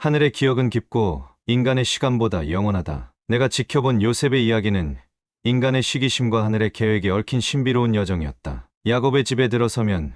하늘의 기억은 깊고 인간의 시간보다 영원하다. 내가 지켜본 요셉의 이야기는 인간의 시기심과 하늘의 계획이 얽힌 신비로운 여정이었다. 야곱의 집에 들어서면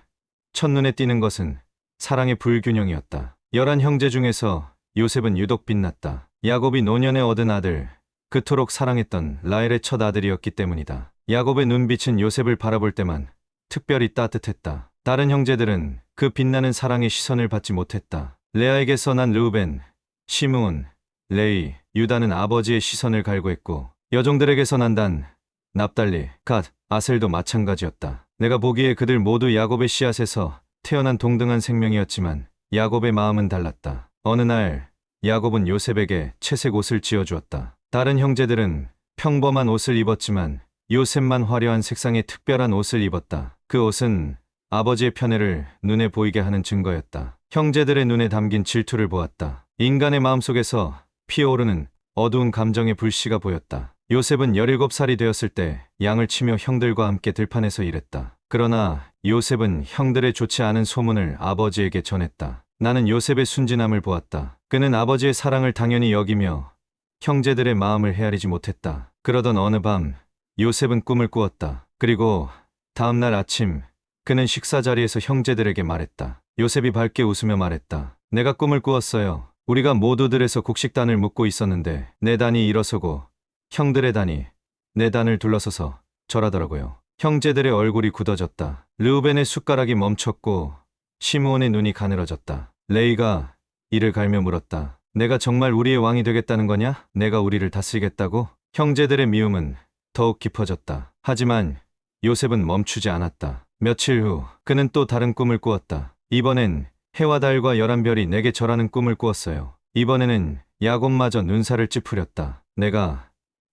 첫눈에 띄는 것은 사랑의 불균형이었다. 11형제 중에서 요셉은 유독 빛났다. 야곱이 노년에 얻은 아들, 그토록 사랑했던 라헬의 첫 아들이었기 때문이다. 야곱의 눈빛은 요셉을 바라볼 때만 특별히 따뜻했다. 다른 형제들은 그 빛나는 사랑의 시선을 받지 못했다. 레아에게서 난 르우벤, 시므온, 레위, 유다는 아버지의 시선을 갈구했고 여종들에게서 난 단, 납달리, 갓, 아셀도 마찬가지였다. 내가 보기에 그들 모두 야곱의 씨앗에서 태어난 동등한 생명이었지만 야곱의 마음은 달랐다. 어느 날 야곱은 요셉에게 채색 옷을 지어주었다. 다른 형제들은 평범한 옷을 입었지만 요셉만 화려한 색상의 특별한 옷을 입었다. 그 옷은 아버지의 편애를 눈에 보이게 하는 증거였다. 형제들의 눈에 담긴 질투를 보았다. 인간의 마음속에서 피어오르는 어두운 감정의 불씨가 보였다. 요셉은 17살이 되었을 때 양을 치며 형들과 함께 들판에서 일했다. 그러나 요셉은 형들의 좋지 않은 소문을 아버지에게 전했다. 나는 요셉의 순진함을 보았다. 그는 아버지의 사랑을 당연히 여기며 형제들의 마음을 헤아리지 못했다. 그러던 어느 밤 요셉은 꿈을 꾸었다. 그리고 다음 날 아침 그는 식사 자리에서 형제들에게 말했다. 요셉이 밝게 웃으며 말했다. 내가 꿈을 꾸었어요. 우리가 모두들에서 곡식단을 묶고 있었는데 내 단이 일어서고 형들의 단이 내 단을 둘러서서 절하더라고요. 형제들의 얼굴이 굳어졌다. 르우벤의 숟가락이 멈췄고 시므온의 눈이 가늘어졌다. 레이가 이를 갈며 물었다. 내가 정말 우리의 왕이 되겠다는 거냐? 내가 우리를 다스리겠다고? 형제들의 미움은 더욱 깊어졌다. 하지만 요셉은 멈추지 않았다. 며칠 후 그는 또 다른 꿈을 꾸었다. 이번엔 해와 달과 11별이 내게 절하는 꿈을 꾸었어요. 이번에는 야곱마저 눈살을 찌푸렸다.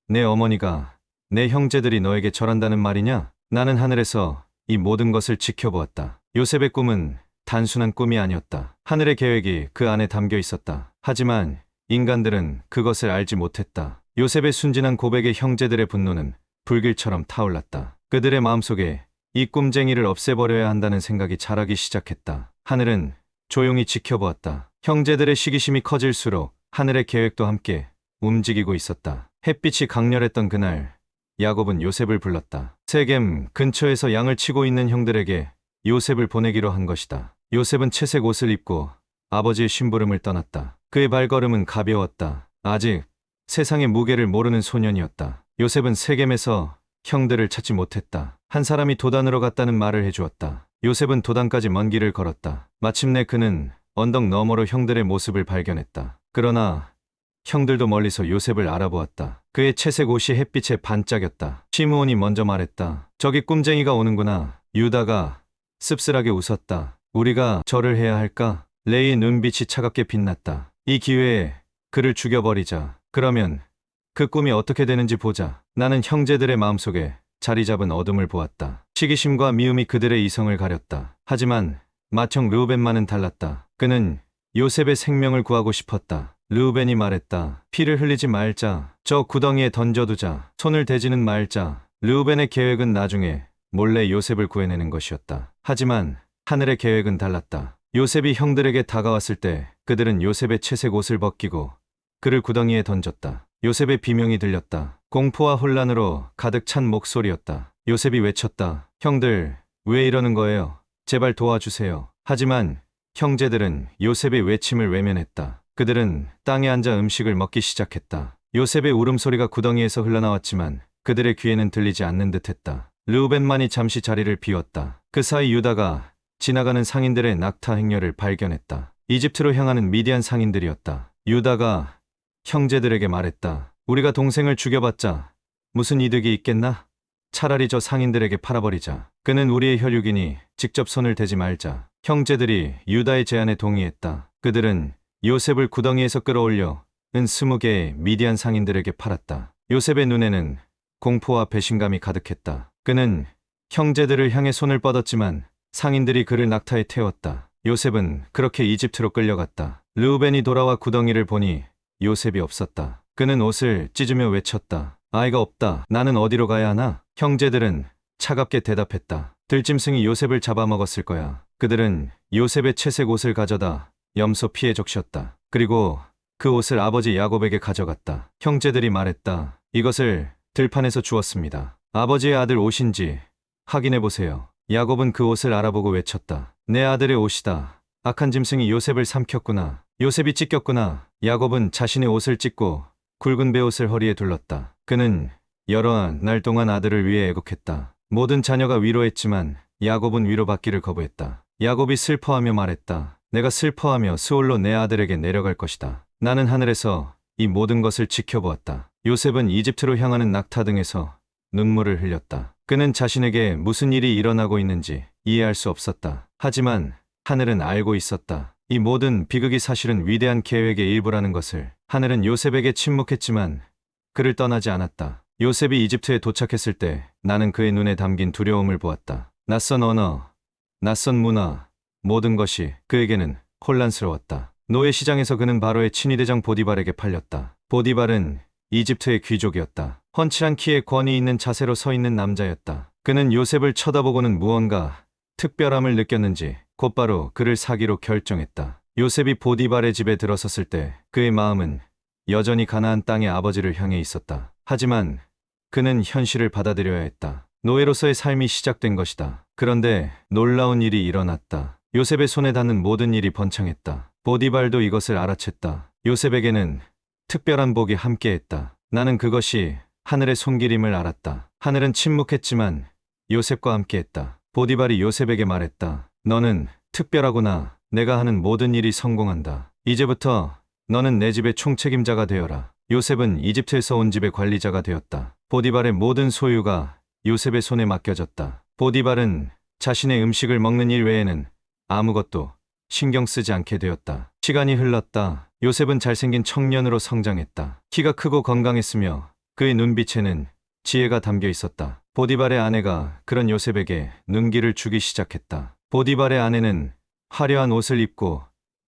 내 어머니가, 내 형제들이 너에게 절한다는 말이냐? 나는 하늘에서 이 모든 것을 지켜보았다. 요셉의 꿈은 단순한 꿈이 아니었다. 하늘의 계획이 그 안에 담겨 있었다. 하지만 인간들은 그것을 알지 못했다. 요셉의 순진한 고백에 형제들의 분노는 불길처럼 타올랐다. 그들의 마음속에 이 꿈쟁이를 없애버려야 한다는 생각이 자라기 시작했다. 하늘은 조용히 지켜보았다. 형제들의 시기심이 커질수록 하늘의 계획도 함께 움직이고 있었다. 햇빛이 강렬했던 그날 야곱은 요셉을 불렀다. 세겜 근처에서 양을 치고 있는 형들에게 요셉을 보내기로 한 것이다. 요셉은 채색 옷을 입고 아버지의 심부름을 떠났다. 그의 발걸음은 가벼웠다. 아직 세상의 무게를 모르는 소년이었다. 요셉은 세겜에서 형들을 찾지 못했다. 한 사람이 도단으로 갔다는 말을 해주었다. 요셉은 도단까지 먼 길을 걸었다. 마침내 그는 언덕 너머로 형들의 모습을 발견했다. 그러나 형들도 멀리서 요셉을 알아보았다. 그의 채색 옷이 햇빛에 반짝였다. 시므온이 먼저 말했다. 저기 꿈쟁이가 오는구나. 유다가 씁쓸하게 웃었다. 우리가 절을 해야 할까? 레이의 눈빛이 차갑게 빛났다. 이 기회에 그를 죽여버리자. 그러면 그 꿈이 어떻게 되는지 보자. 나는 형제들의 마음속에 자리 잡은 어둠을 보았다. 시기심과 미움이 그들의 이성을 가렸다. 하지만 맏형 르우벤만은 달랐다. 그는 요셉의 생명을 구하고 싶었다. 르우벤이 말했다. 피를 흘리지 말자. 저 구덩이에 던져두자. 손을 대지는 말자. 르우벤의 계획은 나중에 몰래 요셉을 구해내는 것이었다. 하지만 하늘의 계획은 달랐다. 요셉이 형들에게 다가왔을 때 그들은 요셉의 채색 옷을 벗기고 그를 구덩이에 던졌다. 요셉의 비명이 들렸다. 공포와 혼란으로 가득 찬 목소리였다. 요셉이 외쳤다. 형들, 왜 이러는 거예요? 제발 도와주세요. 하지만 형제들은 요셉의 외침을 외면했다. 그들은 땅에 앉아 음식을 먹기 시작했다. 요셉의 울음소리가 구덩이에서 흘러나왔지만 그들의 귀에는 들리지 않는 듯했다. 르우벤만이 잠시 자리를 비웠다. 그 사이 유다가 지나가는 상인들의 낙타 행렬을 발견했다. 이집트로 향하는 미디안 상인들이었다. 유다가 형제들에게 말했다. 우리가 동생을 죽여봤자 무슨 이득이 있겠나? 차라리 저 상인들에게 팔아버리자. 그는 우리의 혈육이니 직접 손을 대지 말자. 형제들이 유다의 제안에 동의했다. 그들은 요셉을 구덩이에서 끌어올려 은 20개의 미디안 상인들에게 팔았다. 요셉의 눈에는 공포와 배신감이 가득했다. 그는 형제들을 향해 손을 뻗었지만 상인들이 그를 낙타에 태웠다. 요셉은 그렇게 이집트로 끌려갔다. 르우벤이 돌아와 구덩이를 보니 요셉이 없었다. 그는 옷을 찢으며 외쳤다. 아이가 없다. 나는 어디로 가야 하나? 형제들은 차갑게 대답했다. 들짐승이 요셉을 잡아먹었을 거야. 그들은 요셉의 채색 옷을 가져다 염소 피에 적셨다. 그리고 그 옷을 아버지 야곱에게 가져갔다. 형제들이 말했다. 이것을 들판에서 주었습니다. 아버지의 아들 옷인지 확인해 보세요. 야곱은 그 옷을 알아보고 외쳤다. 내 아들의 옷이다. 악한 짐승이 요셉을 삼켰구나. 요셉이 찢겼구나. 야곱은 자신의 옷을 찢고 굵은 베옷을 허리에 둘렀다. 그는 여러 날 동안 아들을 위해 애곡했다. 모든 자녀가 위로했지만 야곱은 위로받기를 거부했다. 야곱이 슬퍼하며 말했다. 내가 슬퍼하며 스올로 내 아들에게 내려갈 것이다. 나는 하늘에서 이 모든 것을 지켜보았다. 요셉은 이집트로 향하는 낙타 등에서 눈물을 흘렸다. 그는 자신에게 무슨 일이 일어나고 있는지 이해할 수 없었다. 하지만 하늘은 알고 있었다. 이 모든 비극이 사실은 위대한 계획의 일부라는 것을. 하늘은 요셉에게 침묵했지만 그를 떠나지 않았다. 요셉이 이집트에 도착했을 때 나는 그의 눈에 담긴 두려움을 보았다. 낯선 언어, 낯선 문화, 모든 것이 그에게는 혼란스러웠다. 노예 시장에서 그는 바로의 친위대장 보디발에게 팔렸다. 보디발은 이집트의 귀족이었다. 훤칠한 키에 권위 있는 자세로 서 있는 남자였다. 그는 요셉을 쳐다보고는 무언가 특별함을 느꼈는지 곧바로 그를 사기로 결정했다. 요셉이 보디발의 집에 들어섰을 때 그의 마음은 여전히 가나안 땅의 아버지를 향해 있었다. 하지만 그는 현실을 받아들여야 했다. 노예로서의 삶이 시작된 것이다. 그런데 놀라운 일이 일어났다. 요셉의 손에 닿는 모든 일이 번창했다. 보디발도 이것을 알아챘다. 요셉에게는 특별한 복이 함께했다. 나는 그것이 하늘의 손길임을 알았다. 하늘은 침묵했지만 요셉과 함께했다. 보디발이 요셉에게 말했다. 너는 특별하구나. 내가 하는 모든 일이 성공한다. 이제부터 너는 내 집의 총책임자가 되어라. 요셉은 이집트에서 온 집의 관리자가 되었다. 보디발의 모든 소유가 요셉의 손에 맡겨졌다. 보디발은 자신의 음식을 먹는 일 외에는 아무것도 신경 쓰지 않게 되었다. 시간이 흘렀다. 요셉은 잘생긴 청년으로 성장했다. 키가 크고 건강했으며 그의 눈빛에는 지혜가 담겨 있었다. 보디발의 아내가 그런 요셉에게 눈길을 주기 시작했다. 보디발의 아내는 화려한 옷을 입고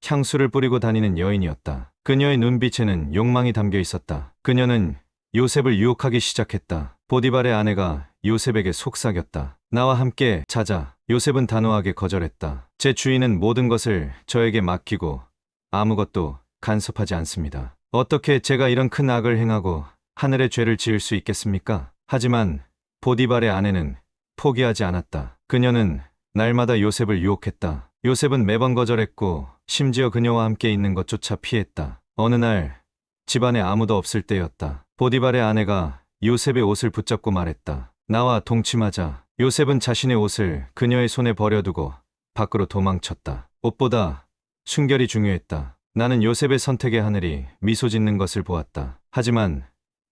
향수를 뿌리고 다니는 여인이었다. 그녀의 눈빛에는 욕망이 담겨 있었다. 그녀는 요셉을 유혹하기 시작했다. 보디발의 아내가 요셉에게 속삭였다. 나와 함께 자자. 요셉은 단호하게 거절했다. 제 주인은 모든 것을 저에게 맡기고 아무것도 간섭하지 않습니다. 어떻게 제가 이런 큰 악을 행하고 하늘의 죄를 지을 수 있겠습니까? 하지만 보디발의 아내는 포기하지 않았다. 그녀는 날마다 요셉을 유혹했다. 요셉은 매번 거절했고 심지어 그녀와 함께 있는 것조차 피했다. 어느 날 집안에 아무도 없을 때였다. 보디발의 아내가 요셉의 옷을 붙잡고 말했다. 나와 동침하자. 요셉은 자신의 옷을 그녀의 손에 버려두고 밖으로 도망쳤다. 옷보다 순결이 중요했다. 나는 요셉의 선택의 하늘이 미소 짓는 것을 보았다. 하지만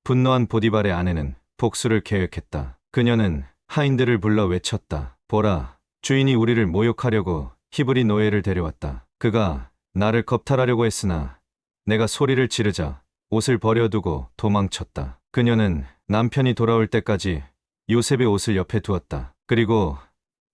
분노한 보디발의 아내는 복수를 계획했다. 그녀는 하인들을 불러 외쳤다. 보라, 주인이 우리를 모욕하려고 히브리 노예를 데려왔다. 그가 나를 겁탈하려고 했으나 내가 소리를 지르자 옷을 버려두고 도망쳤다. 그녀는 남편이 돌아올 때까지 요셉의 옷을 옆에 두었다. 그리고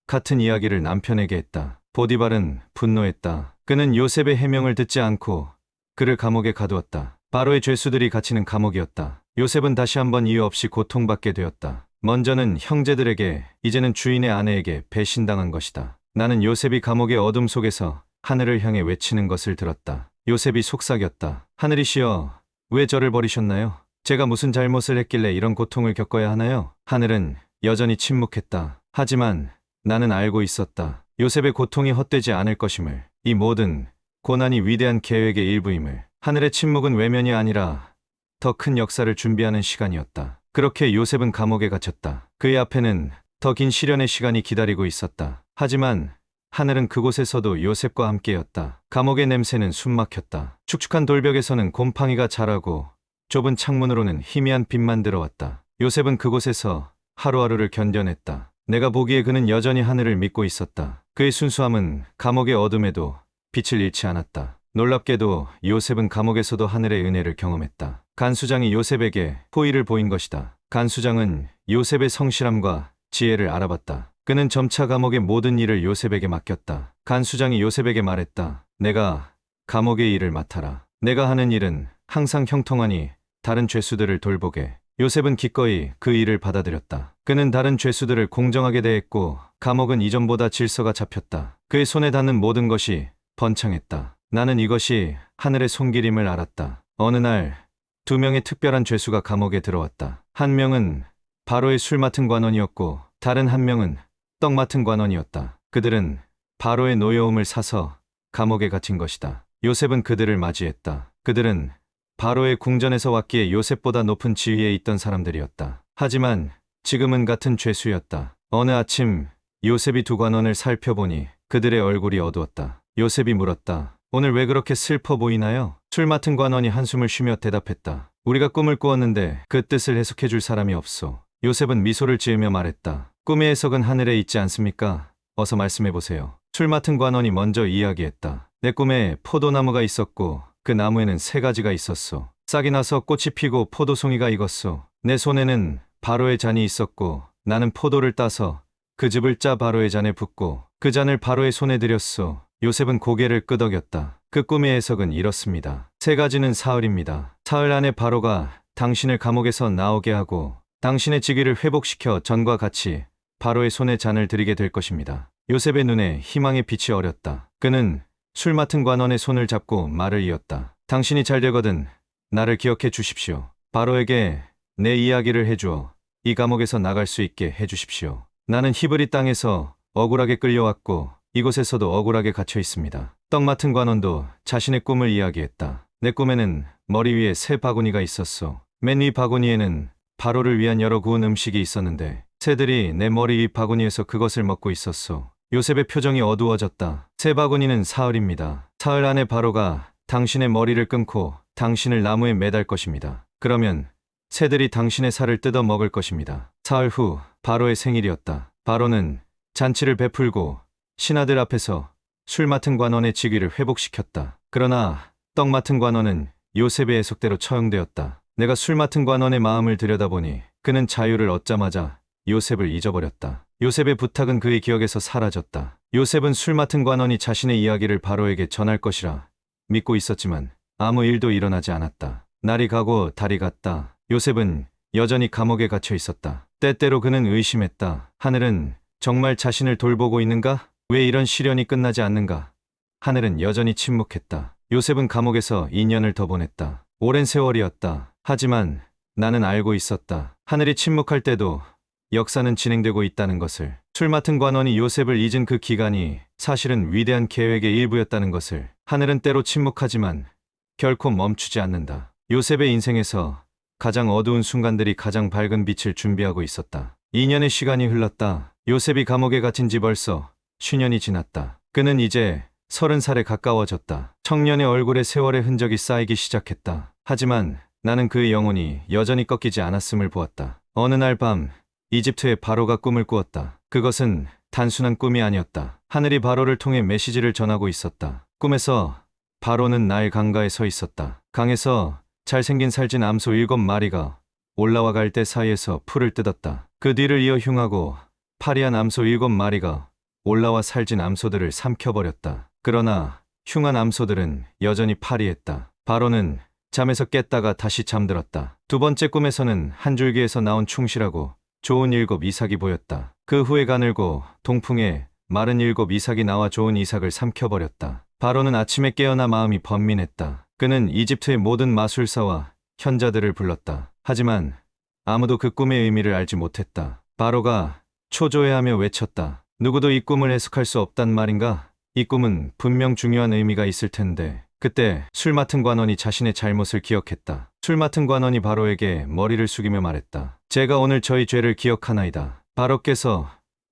같은 이야기를 남편에게 했다. 보디발은 분노했다. 그는 요셉의 해명을 듣지 않고 그를 감옥에 가두었다. 바로의 죄수들이 갇히는 감옥이었다. 요셉은 다시 한번 이유 없이 고통받게 되었다. 먼저는 형제들에게, 이제는 주인의 아내에게 배신당한 것이다. 나는 요셉이 감옥의 어둠 속에서 하늘을 향해 외치는 것을 들었다. 요셉이 속삭였다. 하늘이시여, 왜 저를 버리셨나요? 제가 무슨 잘못을 했길래 이런 고통을 겪어야 하나요? 하늘은 여전히 침묵했다. 하지만 나는 알고 있었다. 요셉의 고통이 헛되지 않을 것임을. 이 모든 고난이 위대한 계획의 일부임을. 하늘의 침묵은 외면이 아니라 더 큰 역사를 준비하는 시간이었다. 그렇게 요셉은 감옥에 갇혔다. 그의 앞에는 더 긴 시련의 시간이 기다리고 있었다. 하지만 하늘은 그곳에서도 요셉과 함께였다. 감옥의 냄새는 숨막혔다. 축축한 돌벽에서는 곰팡이가 자라고 좁은 창문으로는 희미한 빛만 들어왔다. 요셉은 그곳에서 하루하루를 견뎌냈다. 내가 보기에 그는 여전히 하늘을 믿고 있었다. 그의 순수함은 감옥의 어둠에도 빛을 잃지 않았다. 놀랍게도 요셉은 감옥에서도 하늘의 은혜를 경험했다. 간수장이 요셉에게 호의를 보인 것이다. 간수장은 요셉의 성실함과 지혜를 알아봤다. 그는 점차 감옥의 모든 일을 요셉에게 맡겼다. 간수장이 요셉에게 말했다. 내가 감옥의 일을 맡아라. 내가 하는 일은 항상 형통하니 다른 죄수들을 돌보게. 요셉은 기꺼이 그 일을 받아들였다. 그는 다른 죄수들을 공정하게 대했고 감옥은 이전보다 질서가 잡혔다. 그의 손에 닿는 모든 것이 번창했다. 나는 이것이 하늘의 손길임을 알았다. 어느 날 2명의 특별한 죄수가 감옥에 들어왔다. 한 명은 바로의 술 맡은 관원이었고 다른 한 명은 떡 맡은 관원이었다. 그들은 바로의 노여움을 사서 감옥에 갇힌 것이다. 요셉은 그들을 맞이했다. 그들은 바로의 궁전에서 왔기에 요셉보다 높은 지위에 있던 사람들이었다. 하지만 지금은 같은 죄수였다. 어느 아침 요셉이 두 관원을 살펴보니 그들의 얼굴이 어두웠다. 요셉이 물었다. 오늘 왜 그렇게 슬퍼 보이나요? 술 맡은 관원이 한숨을 쉬며 대답했다. 우리가 꿈을 꾸었는데 그 뜻을 해석해 줄 사람이 없소. 요셉은 미소를 지으며 말했다. 꿈의 해석은 하늘에 있지 않습니까? 어서 말씀해 보세요. 술 맡은 관원이 먼저 이야기했다. 내 꿈에 포도나무가 있었고 그 나무에는 3가지가 있었소. 싹이 나서 꽃이 피고 포도송이가 익었소. 내 손에는 바로의 잔이 있었고 나는 포도를 따서 그 즙을 짜 바로의 잔에 붓고 그 잔을 바로의 손에 들였소. 요셉은 고개를 끄덕였다. 그 꿈의 해석은 이렇습니다. 3가지는 사흘입니다. 사흘 안에 바로가 당신을 감옥에서 나오게 하고 당신의 직위를 회복시켜 전과 같이 바로의 손에 잔을 드리게 될 것입니다. 요셉의 눈에 희망의 빛이 어렸다. 그는 술 맡은 관원의 손을 잡고 말을 이었다. 당신이 잘 되거든 나를 기억해 주십시오. 바로에게 내 이야기를 해주어 이 감옥에서 나갈 수 있게 해주십시오. 나는 히브리 땅에서 억울하게 끌려왔고 이곳에서도 억울하게 갇혀 있습니다. 떡 맡은 관원도 자신의 꿈을 이야기했다. 내 꿈에는 머리 위에 3바구니가 있었소. 맨 위 바구니에는 바로를 위한 여러 구운 음식이 있었는데 새들이 내 머리 위 바구니에서 그것을 먹고 있었소. 요셉의 표정이 어두워졌다. 3바구니는 사흘입니다. 사흘 안에 바로가 당신의 머리를 끊고 당신을 나무에 매달 것입니다. 그러면 새들이 당신의 살을 뜯어 먹을 것입니다. 사흘 후 바로의 생일이었다. 바로는 잔치를 베풀고 신하들 앞에서 술 맡은 관원의 직위를 회복시켰다. 그러나 떡 맡은 관원은 요셉의 해석대로 처형되었다. 내가 술 맡은 관원의 마음을 들여다보니 그는 자유를 얻자마자 요셉을 잊어버렸다. 요셉의 부탁은 그의 기억에서 사라졌다. 요셉은 술 맡은 관원이 자신의 이야기를 바로에게 전할 것이라 믿고 있었지만 아무 일도 일어나지 않았다. 날이 가고 달이 갔다. 요셉은 여전히 감옥에 갇혀 있었다. 때때로 그는 의심했다. 하늘은 정말 자신을 돌보고 있는가? 왜 이런 시련이 끝나지 않는가? 하늘은 여전히 침묵했다. 요셉은 감옥에서 2년을 더 보냈다. 오랜 세월이었다. 하지만 나는 알고 있었다. 하늘이 침묵할 때도 역사는 진행되고 있다는 것을. 술 맡은 관원이 요셉을 잊은 그 기간이 사실은 위대한 계획의 일부였다는 것을. 하늘은 때로 침묵하지만 결코 멈추지 않는다. 요셉의 인생에서 가장 어두운 순간들이 가장 밝은 빛을 준비하고 있었다. 2년의 시간이 흘렀다. 요셉이 감옥에 갇힌 지 벌써 10년이 지났다. 그는 이제 30살에 가까워졌다. 청년의 얼굴에 세월의 흔적이 쌓이기 시작했다. 하지만 나는 그의 영혼이 여전히 꺾이지 않았음을 보았다. 어느 날 밤 이집트의 바로가 꿈을 꾸었다. 그것은 단순한 꿈이 아니었다. 하늘이 바로를 통해 메시지를 전하고 있었다. 꿈에서 바로는 나일 강가에 서 있었다. 강에서 잘생긴 살찐 암소 7마리가 올라와 갈대 사이에서 풀을 뜯었다. 그 뒤를 이어 흉하고 파리한 암소 7마리가 올라와 살찐 암소들을 삼켜버렸다. 그러나 흉한 암소들은 여전히 파리했다. 바로는 잠에서 깼다가 다시 잠들었다. 두 번째 꿈에서는 한 줄기에서 나온 충실하고 좋은 7 이삭이 보였다. 그 후에 가늘고 동풍에 마른 7 이삭이 나와 좋은 이삭을 삼켜버렸다. 바로는 아침에 깨어나 마음이 번민했다. 그는 이집트의 모든 마술사와 현자들을 불렀다. 하지만 아무도 그 꿈의 의미를 알지 못했다. 바로가 초조해하며 외쳤다. 누구도 이 꿈을 해석할 수 없단 말인가? 이 꿈은 분명 중요한 의미가 있을 텐데. 그때 술 맡은 관원이 자신의 잘못을 기억했다. 술 맡은 관원이 바로에게 머리를 숙이며 말했다. 제가 오늘 저희 죄를 기억하나이다. 바로께서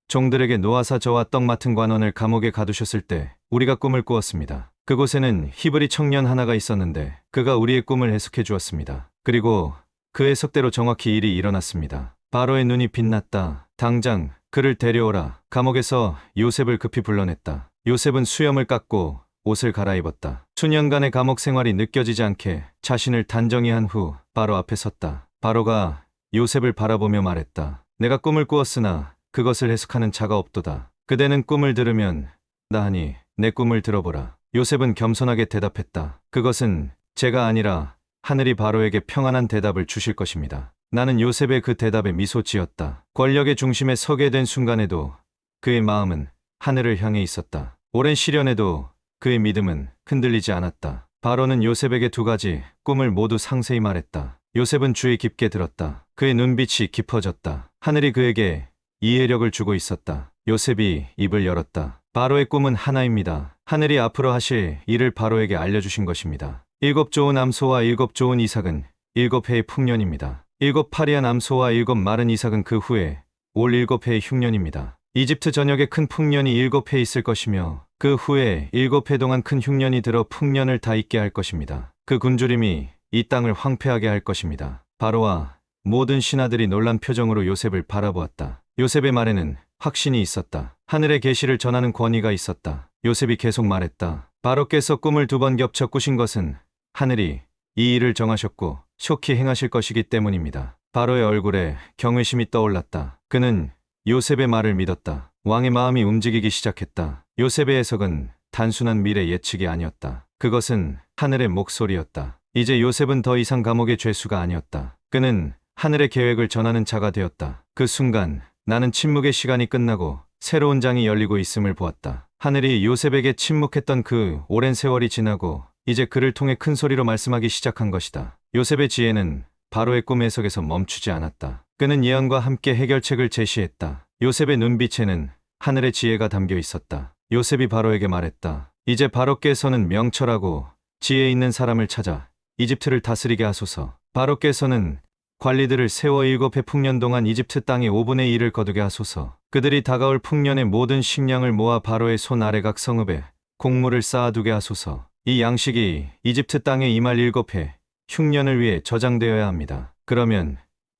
종들에게 놓아사 저와 떡 맡은 관원을 감옥에 가두셨을 때 우리가 꿈을 꾸었습니다. 그곳에는 히브리 청년 하나가 있었는데 그가 우리의 꿈을 해석해 주었습니다. 그리고 그 해석대로 정확히 일이 일어났습니다. 바로의 눈이 빛났다. 당장 그를 데려오라. 감옥에서 요셉을 급히 불러냈다. 요셉은 수염을 깎고 옷을 갈아입었다. 수년간의 감옥 생활이 느껴지지 않게 자신을 단정히 한 후 바로 앞에 섰다. 바로가 요셉을 바라보며 말했다. 내가 꿈을 꾸었으나 그것을 해석하는 자가 없도다. 그대는 꿈을 들으면 나하니 내 꿈을 들어보라. 요셉은 겸손하게 대답했다. 그것은 제가 아니라 하늘이 바로에게 평안한 대답을 주실 것입니다. 나는 요셉의 그 대답에 미소 지었다. 권력의 중심에 서게 된 순간에도 그의 마음은 하늘을 향해 있었다. 오랜 시련에도 그의 믿음은 흔들리지 않았다. 바로는 요셉에게 두 가지 꿈을 모두 상세히 말했다. 요셉은 주의 깊게 들었다. 그의 눈빛이 깊어졌다. 하늘이 그에게 이해력을 주고 있었다. 요셉이 입을 열었다. 바로의 꿈은 하나입니다. 하늘이 앞으로 하실 일을 바로에게 알려주신 것입니다. 7 좋은 암소와 7 좋은 이삭은 7해의 풍년입니다. 7 파리한 암소와 7 마른 이삭은 그 후에 올 7해의 흉년입니다. 이집트 전역에 큰 풍년이 7해 있을 것이며 그 후에 7해 동안 큰 흉년이 들어 풍년을 다 잊게 할 것입니다. 그 굶주림이 이 땅을 황폐하게 할 것입니다. 바로와 모든 신하들이 놀란 표정으로 요셉을 바라보았다. 요셉의 말에는 확신이 있었다. 하늘의 계시를 전하는 권위가 있었다. 요셉이 계속 말했다. 바로께서 꿈을 2번 겹쳐 꾸신 것은 하늘이 이 일을 정하셨고 속히 행하실 것이기 때문입니다. 바로의 얼굴에 경외심이 떠올랐다. 그는 요셉의 말을 믿었다. 왕의 마음이 움직이기 시작했다. 요셉의 해석은 단순한 미래 예측이 아니었다. 그것은 하늘의 목소리였다. 이제 요셉은 더 이상 감옥의 죄수가 아니었다. 그는 하늘의 계획을 전하는 자가 되었다. 그 순간 나는 침묵의 시간이 끝나고 새로운 장이 열리고 있음을 보았다. 하늘이 요셉에게 침묵했던 그 오랜 세월이 지나고 이제 그를 통해 큰 소리로 말씀하기 시작한 것이다. 요셉의 지혜는 바로의 꿈 해석에서 멈추지 않았다. 그는 예언과 함께 해결책을 제시했다. 요셉의 눈빛에는 하늘의 지혜가 담겨 있었다. 요셉이 바로에게 말했다. 이제 바로께서는 명철하고 지혜 있는 사람을 찾아 이집트를 다스리게 하소서. 바로께서는 관리들을 세워 7해 풍년 동안 이집트 땅의 5분의 1을 거두게 하소서. 그들이 다가올 풍년의 모든 식량을 모아 바로의 손 아래 각 성읍에 곡물을 쌓아두게 하소서. 이 양식이 이집트 땅에 임할 7해 흉년을 위해 저장되어야 합니다. 그러면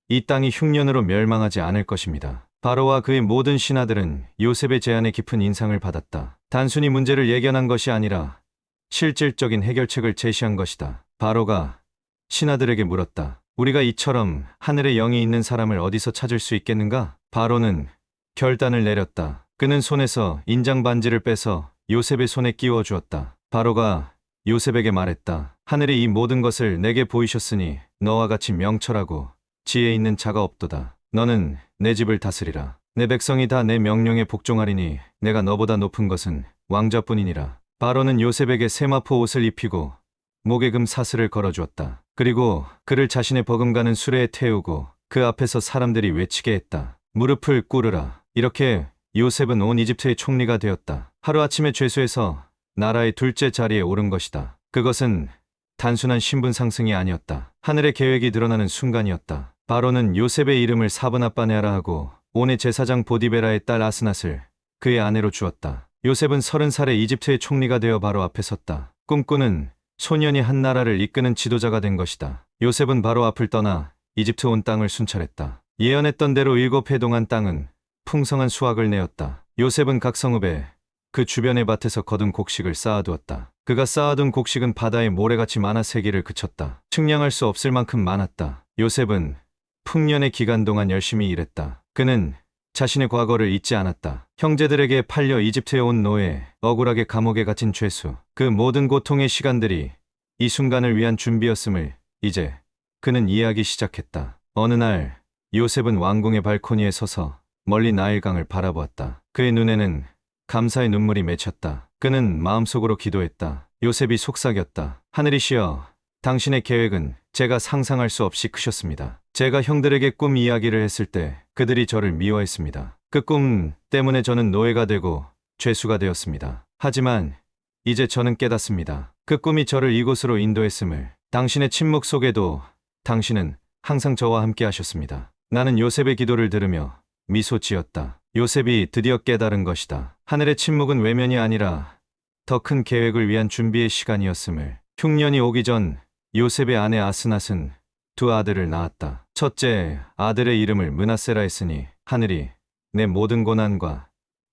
이 땅이 흉년으로 멸망하지 않을 것입니다. 바로와 그의 모든 신하들은 요셉의 제안에 깊은 인상을 받았다. 단순히 문제를 예견한 것이 아니라 실질적인 해결책을 제시한 것이다. 바로가 신하들에게 물었다. 우리가 이처럼 하늘의 영이 있는 사람을 어디서 찾을 수 있겠는가? 바로는 결단을 내렸다. 그는 손에서 인장 반지를 빼서 요셉의 손에 끼워 주었다. 바로가 요셉에게 말했다. 하늘이 이 모든 것을 내게 보이셨으니 너와 같이 명철하고 지혜 있는 자가 없도다. 너는 내 집을 다스리라. 내 백성이 다 내 명령에 복종하리니 내가 너보다 높은 것은 왕자뿐이니라. 바로는 요셉에게 세마포 옷을 입히고 목에 금 사슬을 걸어주었다. 그리고 그를 자신의 버금가는 수레에 태우고 그 앞에서 사람들이 외치게 했다. 무릎을 꿇으라. 이렇게 요셉은 온 이집트의 총리가 되었다. 하루아침에 죄수에서 나라의 둘째 자리에 오른 것이다. 그것은 단순한 신분 상승이 아니었다. 하늘의 계획이 드러나는 순간이었다. 바로는 요셉의 이름을 사브나빠네아라 하고 온의 제사장 보디베라의 딸 아스낫을 그의 아내로 주었다. 요셉은 30살에 이집트의 총리가 되어 바로 앞에 섰다. 꿈꾸는 소년이 한 나라를 이끄는 지도자가 된 것이다. 요셉은 바로 앞을 떠나 이집트 온 땅을 순찰했다. 예언했던 대로 7해 동안 땅은 풍성한 수확을 내었다. 요셉은 각 성읍에 그 주변의 밭에서 거둔 곡식을 쌓아두었다. 그가 쌓아둔 곡식은 바다의 모래같이 많아 세기를 그쳤다. 측량할 수 없을 만큼 많았다. 요셉은 풍년의 기간 동안 열심히 일했다. 그는 자신의 과거를 잊지 않았다. 형제들에게 팔려 이집트에 온 노예, 억울하게 감옥에 갇힌 죄수, 그 모든 고통의 시간들이 이 순간을 위한 준비였음을 이제 그는 이해하기 시작했다. 어느 날 요셉은 왕궁의 발코니에 서서 멀리 나일강을 바라보았다. 그의 눈에는 감사의 눈물이 맺혔다. 그는 마음속으로 기도했다. 요셉이 속삭였다. 하늘이시여, 당신의 계획은 제가 상상할 수 없이 크셨습니다. 제가 형들에게 꿈 이야기를 했을 때 그들이 저를 미워했습니다. 그 꿈 때문에 저는 노예가 되고 죄수가 되었습니다. 하지만 이제 저는 깨닫습니다. 그 꿈이 저를 이곳으로 인도했음을. 당신의 침묵 속에도 당신은 항상 저와 함께 하셨습니다. 나는 요셉의 기도를 들으며 미소 지었다. 요셉이 드디어 깨달은 것이다. 하늘의 침묵은 외면이 아니라 더 큰 계획을 위한 준비의 시간이었음을. 흉년이 오기 전 요셉의 아내 아스낫은 두 아들을 낳았다. 첫째 아들의 이름을 므낫세라 했으니 하늘이 내 모든 고난과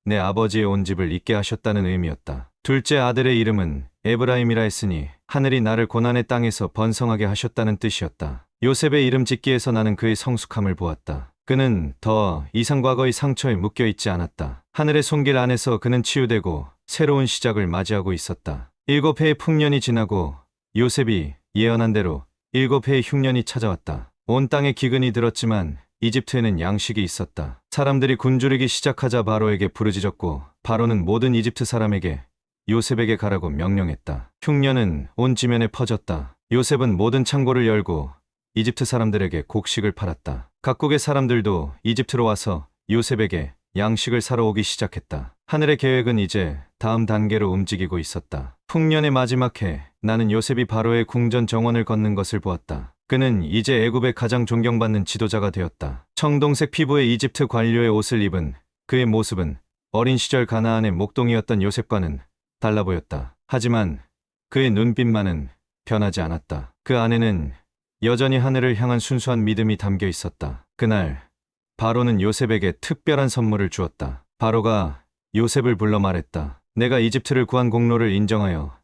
내 아버지의 온 집을 잊게 하셨다는 의미였다. 둘째 아들의 이름은 에브라임이라 했으니 하늘이 나를 고난의 땅에서 번성하게 하셨다는 뜻이었다. 요셉의 이름 짓기에서 나는 그의 성숙함을 보았다. 그는 더 이상 과거의 상처에 묶여 있지 않았다. 하늘의 손길 안에서 그는 치유되고 새로운 시작을 맞이하고 있었다. 7해의 풍년이 지나고 요셉이 예언한 대로 7해의 흉년이 찾아왔다. 온 땅에 기근이 들었지만 이집트에는 양식이 있었다. 사람들이 굶주리기 시작하자 바로에게 부르짖었고 바로는 모든 이집트 사람에게 요셉에게 가라고 명령했다. 흉년은 온 지면에 퍼졌다. 요셉은 모든 창고를 열고 이집트 사람들에게 곡식을 팔았다. 각국의 사람들도 이집트로 와서 요셉에게 양식을 사러 오기 시작했다. 하늘의 계획은 이제 다음 단계로 움직이고 있었다. 흉년의 마지막 해, 나는 요셉이 바로의 궁전 정원을 걷는 것을 보았다. 그는 이제 애굽의 가장 존경받는 지도자가 되었다. 청동색 피부의 이집트 관료의 옷을 입은 그의 모습은 어린 시절 가나안의 목동이었던 요셉과는 달라 보였다. 하지만 그의 눈빛만은 변하지 않았다. 그 안에는 여전히 하늘을 향한 순수한 믿음이 담겨 있었다. 그날 바로는 요셉에게 특별한 선물을 주었다. 바로가 요셉을 불러 말했다. 내가 이집트를 구한 공로를 인정하여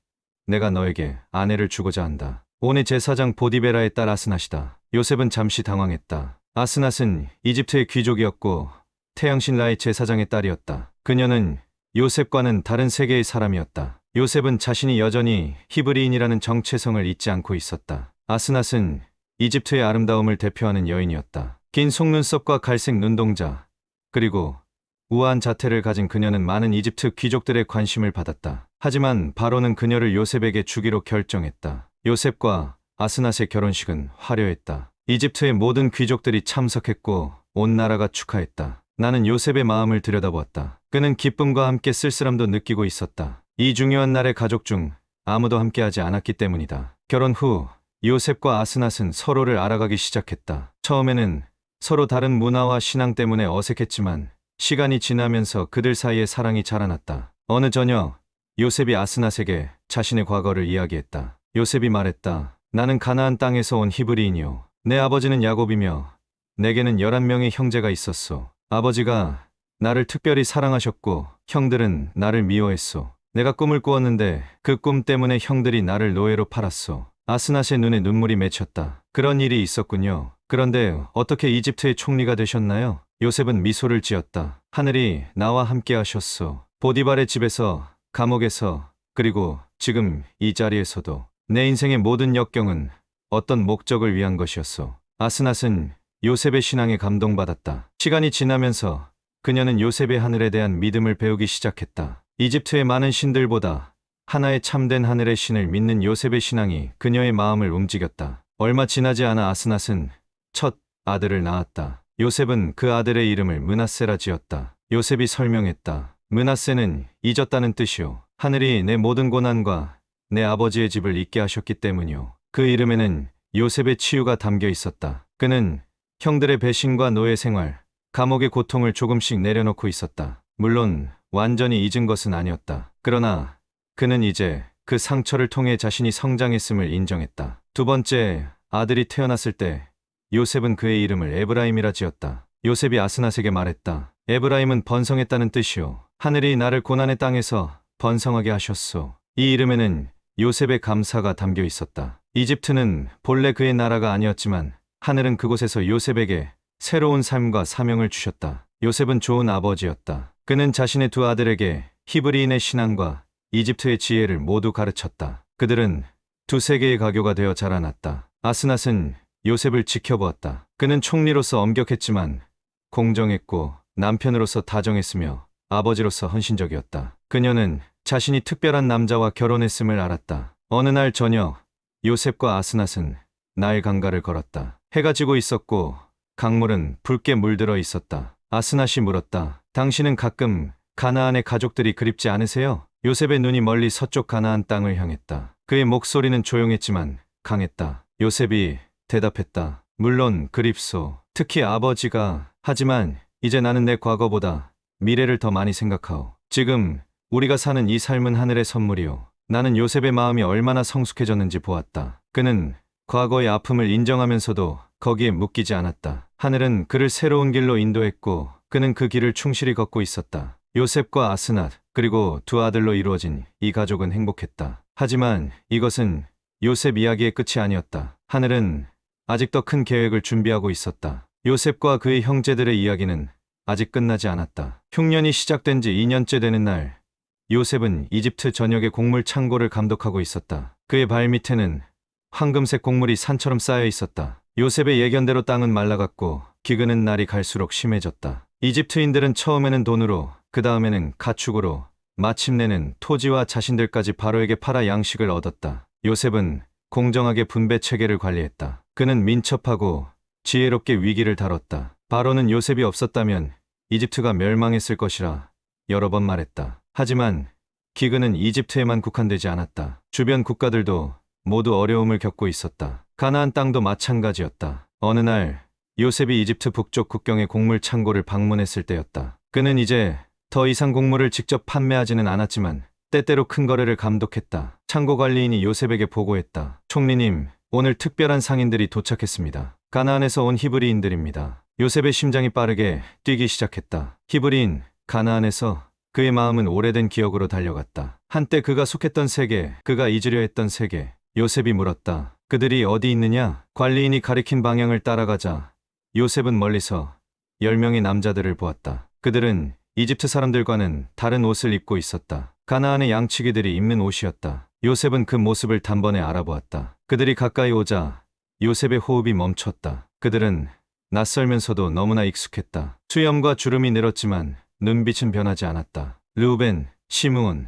내가 너에게 아내를 주고자 한다. 온의 제사장 보디베라의 딸 아스낫이다. 요셉은 잠시 당황했다. 아스낫은 이집트의 귀족이었고 태양신 라의 제사장의 딸이었다. 그녀는 요셉과는 다른 세계의 사람이었다. 요셉은 자신이 여전히 히브리인이라는 정체성을 잊지 않고 있었다. 아스낫은 이집트의 아름다움을 대표하는 여인이었다. 긴 속눈썹과 갈색 눈동자, 그리고 우아한 자태를 가진 그녀는 많은 이집트 귀족들의 관심을 받았다. 하지만 바로는 그녀를 요셉에게 주기로 결정했다. 요셉과 아스낫의 결혼식은 화려했다. 이집트의 모든 귀족들이 참석했고 온 나라가 축하했다. 나는 요셉의 마음을 들여다보았다. 그는 기쁨과 함께 쓸쓸함도 느끼고 있었다. 이 중요한 날에 가족 중 아무도 함께하지 않았기 때문이다. 결혼 후 요셉과 아스낫은 서로를 알아가기 시작했다. 처음에는 서로 다른 문화와 신앙 때문에 어색했지만 시간이 지나면서 그들 사이에 사랑이 자라났다. 어느 저녁 요셉이 아스낫에게 자신의 과거를 이야기했다. 요셉이 말했다. 나는 가나안 땅에서 온 히브리인이요. 내 아버지는 야곱이며 내게는 11명의 형제가 있었소. 아버지가 나를 특별히 사랑하셨고 형들은 나를 미워했소. 내가 꿈을 꾸었는데 그 꿈 때문에 형들이 나를 노예로 팔았소. 아스낫의 눈에 눈물이 맺혔다. 그런 일이 있었군요. 그런데 어떻게 이집트의 총리가 되셨나요? 요셉은 미소를 지었다. 하늘이 나와 함께 하셨소. 보디발의 집에서, 감옥에서, 그리고 지금 이 자리에서도 내 인생의 모든 역경은 어떤 목적을 위한 것이었소. 아스낫은 요셉의 신앙에 감동받았다. 시간이 지나면서 그녀는 요셉의 하늘에 대한 믿음을 배우기 시작했다. 이집트의 많은 신들보다 하나의 참된 하늘의 신을 믿는 요셉의 신앙이 그녀의 마음을 움직였다. 얼마 지나지 않아 아스낫은 첫 아들을 낳았다. 요셉은 그 아들의 이름을 므낫세라 지었다. 요셉이 설명했다. 므낫세는 잊었다는 뜻이요. 하늘이 내 모든 고난과 내 아버지의 집을 잊게 하셨기 때문이요. 그 이름에는 요셉의 치유가 담겨 있었다. 그는 형들의 배신과 노예 생활, 감옥의 고통을 조금씩 내려놓고 있었다. 물론 완전히 잊은 것은 아니었다. 그러나 그는 이제 그 상처를 통해 자신이 성장했음을 인정했다. 두 번째 아들이 태어났을 때 요셉은 그의 이름을 에브라임이라 지었다. 요셉이 아스낫에게 말했다. 에브라임은 번성했다는 뜻이요. 하늘이 나를 고난의 땅에서 번성하게 하셨소. 이 이름에는 요셉의 감사가 담겨 있었다. 이집트는 본래 그의 나라가 아니었지만 하늘은 그곳에서 요셉에게 새로운 삶과 사명을 주셨다. 요셉은 좋은 아버지였다. 그는 자신의 두 아들에게 히브리인의 신앙과 이집트의 지혜를 모두 가르쳤다. 그들은 두 세계의 가교가 되어 자라났다. 아스낫은 요셉을 지켜보았다. 그는 총리로서 엄격했지만 공정했고 남편으로서 다정했으며 아버지로서 헌신적이었다. 그녀는 자신이 특별한 남자와 결혼했음을 알았다. 어느 날 저녁 요셉과 아스낫은 나일 강가를 걸었다. 해가 지고 있었고 강물은 붉게 물들어 있었다. 아스낫이 물었다. 당신은 가끔 가나안의 가족들이 그립지 않으세요? 요셉의 눈이 멀리 서쪽 가나안 땅을 향했다. 그의 목소리는 조용했지만 강했다. 요셉이 대답했다. 물론 그립소. 특히 아버지가. 하지만 이제 나는 내 과거보다 미래를 더 많이 생각하오. 지금 우리가 사는 이 삶은 하늘의 선물이오. 나는 요셉의 마음이 얼마나 성숙해졌는지 보았다. 그는 과거의 아픔을 인정하면서도 거기에 묶이지 않았다. 하늘은 그를 새로운 길로 인도했고 그는 그 길을 충실히 걷고 있었다. 요셉과 아스낫 그리고 두 아들로 이루어진 이 가족은 행복했다. 하지만 이것은 요셉 이야기의 끝이 아니었다. 하늘은 아직 더 큰 계획을 준비하고 있었다. 요셉과 그의 형제들의 이야기는 아직 끝나지 않았다. 흉년이 시작된 지 2년째 되는 날 요셉은 이집트 전역의 곡물 창고를 감독하고 있었다. 그의 발밑에는 황금색 곡물이 산처럼 쌓여 있었다. 요셉의 예견대로 땅은 말라갔고 기근은 날이 갈수록 심해졌다. 이집트인들은 처음에는 돈으로, 그 다음에는 가축으로 마침내는 토지와 자신들까지 바로에게 팔아 양식을 얻었다. 요셉은 공정하게 분배 체계를 관리했다. 그는 민첩하고 지혜롭게 위기를 다뤘다. 바로는 요셉이 없었다면 이집트가 멸망했을 것이라 여러 번 말했다. 하지만 기근은 이집트에만 국한되지 않았다. 주변 국가들도 모두 어려움을 겪고 있었다. 가나안 땅도 마찬가지였다. 어느 날 요셉이 이집트 북쪽 국경의 곡물 창고를 방문했을 때였다. 그는 이제 더 이상 곡물을 직접 판매하지는 않았지만 때때로 큰 거래를 감독했다. 창고 관리인이 요셉에게 보고했다. 총리님, 오늘 특별한 상인들이 도착했습니다. 가나안에서 온 히브리인들입니다. 요셉의 심장이 빠르게 뛰기 시작했다. 히브리인, 가나안에서. 그의 마음은 오래된 기억으로 달려갔다. 한때 그가 속했던 세계, 그가 잊으려 했던 세계. 요셉이 물었다. 그들이 어디 있느냐? 관리인이 가리킨 방향을 따라가자 요셉은 멀리서 10명의 남자들을 보았다. 그들은 이집트 사람들과는 다른 옷을 입고 있었다. 가나안의 양치기들이 입는 옷이었다. 요셉은 그 모습을 단번에 알아보았다. 그들이 가까이 오자 요셉의 호흡이 멈췄다. 그들은 낯설면서도 너무나 익숙했다. 수염과 주름이 늘었지만 눈빛은 변하지 않았다. 르우벤, 시므온,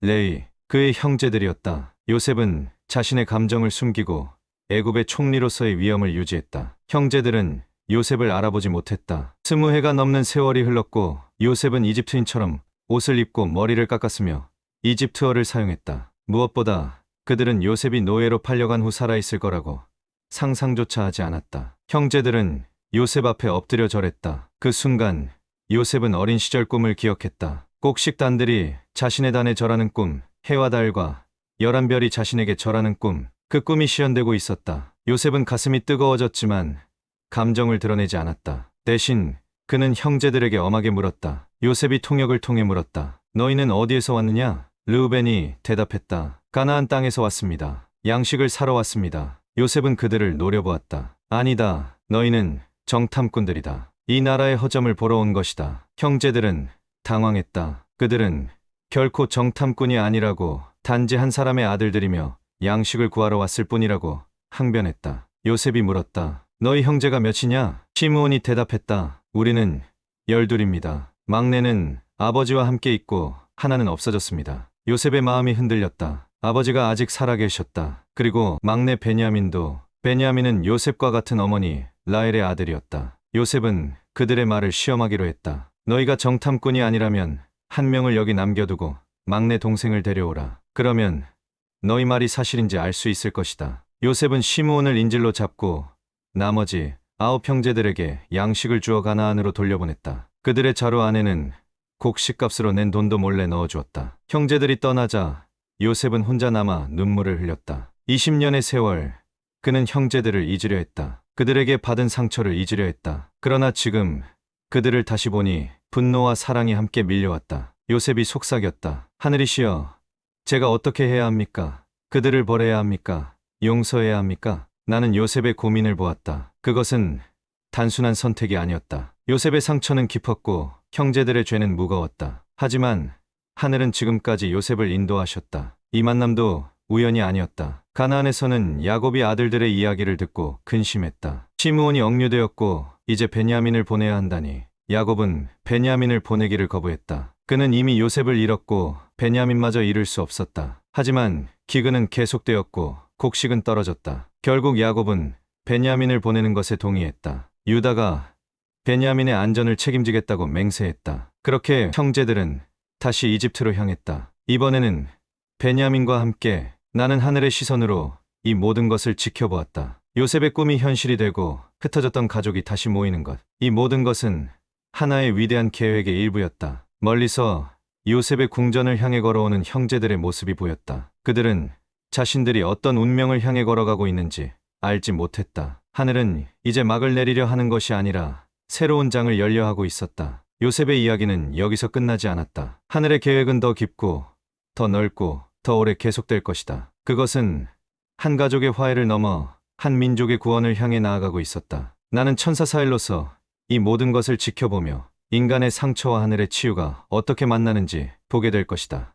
레위, 그의 형제들이었다. 요셉은 자신의 감정을 숨기고 애굽의 총리로서의 위엄을 유지했다. 형제들은 요셉을 알아보지 못했다. 20해가 넘는 세월이 흘렀고 요셉은 이집트인처럼 옷을 입고 머리를 깎았으며 이집트어를 사용했다. 무엇보다 그들은 요셉이 노예로 팔려간 후 살아있을 거라고 상상조차 하지 않았다. 형제들은 요셉 앞에 엎드려 절했다. 그 순간 요셉은 어린 시절 꿈을 기억했다. 꼭 식단들이 자신의 단에 절하는 꿈, 해와 달과 11별이 자신에게 절하는 꿈, 그 꿈이 시현되고 있었다. 요셉은 가슴이 뜨거워졌지만 감정을 드러내지 않았다. 대신 그는 형제들에게 엄하게 물었다. 요셉이 통역을 통해 물었다. 너희는 어디에서 왔느냐? 르우벤이 대답했다. 가나안 땅에서 왔습니다. 양식을 사러 왔습니다. 요셉은 그들을 노려보았다. 아니다. 너희는 정탐꾼들이다. 이 나라의 허점을 보러 온 것이다. 형제들은 당황했다. 그들은 결코 정탐꾼이 아니라고 단지 한 사람의 아들들이며 양식을 구하러 왔을 뿐이라고 항변했다. 요셉이 물었다. 너희 형제가 몇이냐? 시므온이 대답했다. 우리는 12입니다. 막내는 아버지와 함께 있고 하나는 없어졌습니다. 요셉의 마음이 흔들렸다. 아버지가 아직 살아계셨다. 그리고 막내 베냐민도. 베냐민은 요셉과 같은 어머니 라헬의 아들이었다. 요셉은 그들의 말을 시험하기로 했다. 너희가 정탐꾼이 아니라면 한 명을 여기 남겨두고 막내 동생을 데려오라. 그러면 너희 말이 사실인지 알 수 있을 것이다. 요셉은 시므온을 인질로 잡고 나머지 9 형제들에게 양식을 주어 가나안으로 돌려보냈다. 그들의 자루 안에는 곡식값으로 낸 돈도 몰래 넣어주었다. 형제들이 떠나자 요셉은 혼자 남아 눈물을 흘렸다. 20년의 세월, 그는 형제들을 잊으려 했다. 그들에게 받은 상처를 잊으려 했다. 그러나 지금 그들을 다시 보니 분노와 사랑이 함께 밀려왔다. 요셉이 속삭였다. 하늘이시여, 제가 어떻게 해야 합니까? 그들을 벌해야 합니까? 용서해야 합니까? 나는 요셉의 고민을 보았다. 그것은 단순한 선택이 아니었다. 요셉의 상처는 깊었고 형제들의 죄는 무거웠다. 하지만 하늘은 지금까지 요셉을 인도하셨다. 이 만남도 우연이 아니었다. 가나안에서는 야곱이 아들들의 이야기를 듣고 근심했다. 시므온이 억류되었고 이제 베냐민을 보내야 한다니. 야곱은 베냐민을 보내기를 거부했다. 그는 이미 요셉을 잃었고 베냐민마저 잃을 수 없었다. 하지만 기근은 계속되었고 곡식은 떨어졌다. 결국 야곱은 베냐민을 보내는 것에 동의했다. 유다가 베냐민의 안전을 책임지겠다고 맹세했다. 그렇게 형제들은 다시 이집트로 향했다. 이번에는 베냐민과 함께 나는 하늘의 시선으로 이 모든 것을 지켜보았다. 요셉의 꿈이 현실이 되고 흩어졌던 가족이 다시 모이는 것. 이 모든 것은 하나의 위대한 계획의 일부였다. 멀리서 요셉의 궁전을 향해 걸어오는 형제들의 모습이 보였다. 그들은 자신들이 어떤 운명을 향해 걸어가고 있는지 알지 못했다. 하늘은 이제 막을 내리려 하는 것이 아니라 새로운 장을 열려 하고 있었다. 요셉의 이야기는 여기서 끝나지 않았다. 하늘의 계획은 더 깊고 더 넓고 더 오래 계속될 것이다. 그것은 한 가족의 화해를 넘어 한 민족의 구원을 향해 나아가고 있었다. 나는 천사 사일로서 이 모든 것을 지켜보며 인간의 상처와 하늘의 치유가 어떻게 만나는지 보게 될 것이다.